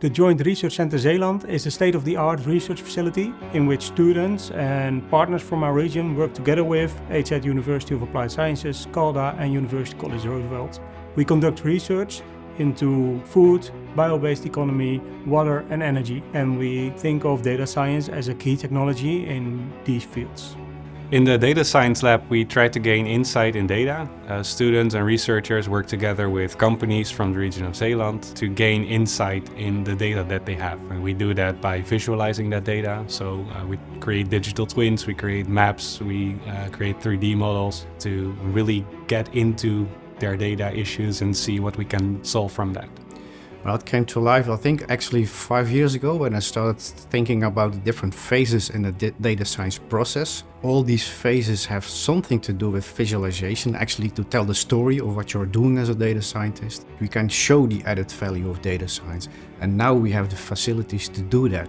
The Joint Research Center Zeeland is a state-of-the-art research facility in which students and partners from our region work together with HZ University of Applied Sciences, CALDA and University College Roosevelt. We conduct research into food, bio-based economy, water and energy, and we think of data science as a key technology in these fields. In the Data Science Lab, we try to gain insight in data. Students and researchers work together with companies from the region of Zeeland to gain insight in the data that they have. And we do that by visualizing that data. So we create digital twins, we create maps, we create 3D models to really get into their data issues and see what we can solve from that. Well, it came to life, I think, actually 5 years ago when I started thinking about the different phases in the data science process. All these phases have something to do with visualization, actually to tell the story of what you're doing as a data scientist. We can show the added value of data science, and now we have the facilities to do that.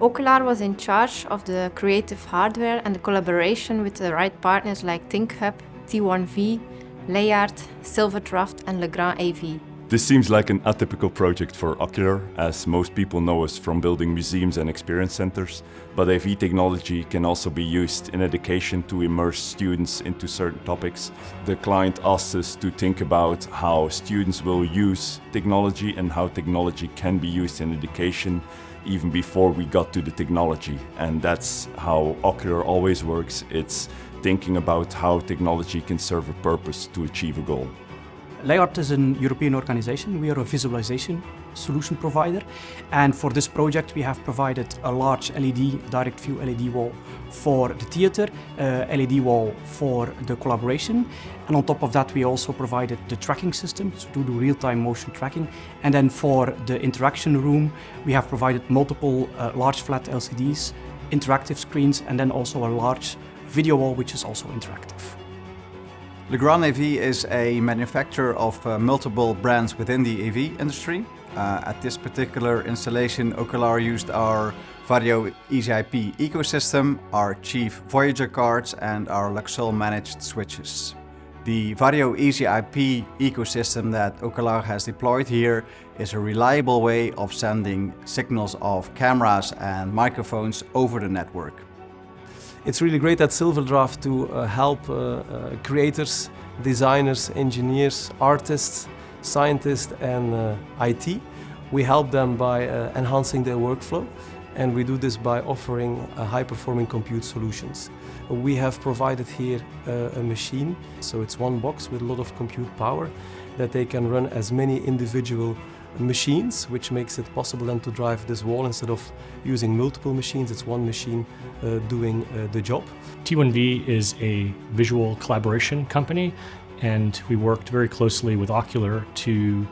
Ookelaar was in charge of the creative hardware and the collaboration with the right partners like ThinkHub, T1V, Layard, Silverdraft and Legrand AV. This seems like an atypical project for Ookelaar, as most people know us from building museums and experience centers, but AV technology can also be used in education to immerse students into certain topics. The client asked us to think about how students will use technology and how technology can be used in education even before we got to the technology. And that's how Ookelaar always works. It's thinking about how technology can serve a purpose to achieve a goal. Layard is an European organization. We are a visualization solution provider, and for this project we have provided a large LED, direct view LED wall for the theater, LED wall for the collaboration, and on top of that we also provided the tracking system to do real-time motion tracking, and then for the interaction room we have provided multiple large flat LCDs, interactive screens, and then also a large video wall which is also interactive. Legrand AV is a manufacturer of multiple brands within the AV industry. At this particular installation, Ookelaar used our Vario EasyIP ecosystem, our Chief Voyager cards and our Luxol managed switches. The Vario EasyIP ecosystem that Ookelaar has deployed here is a reliable way of sending signals of cameras and microphones over the network. It's really great at Silverdraft to help creators, designers, engineers, artists, scientists and IT. We help them by enhancing their workflow, and we do this by offering high-performing compute solutions. We have provided here a machine, so it's one box with a lot of compute power that they can run as many individual machines, which makes it possible then to drive this wall instead of using multiple machines. It's one machine doing the job. T1V is a visual collaboration company, and we worked very closely with Ookelaar to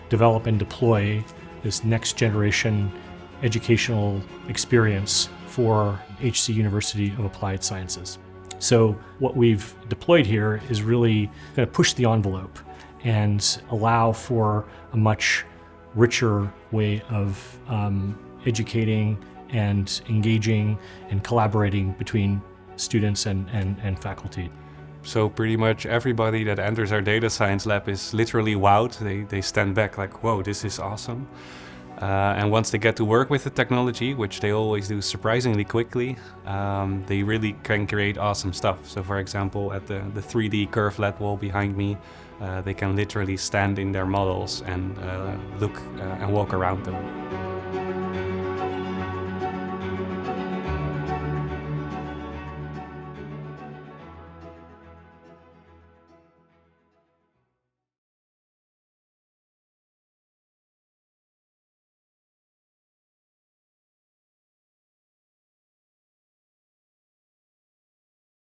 develop and deploy this next generation educational experience for HC University of Applied Sciences. So what we've deployed here is really going to push the envelope and allow for a much richer way of educating and engaging and collaborating between students and faculty. So pretty much everybody that enters our data science lab is literally wowed. They stand back like, whoa, this is awesome. And once they get to work with the technology, which they always do surprisingly quickly, they really can create awesome stuff. So for example, at the 3D curved LED wall behind me, they can literally stand in their models and look and walk around them.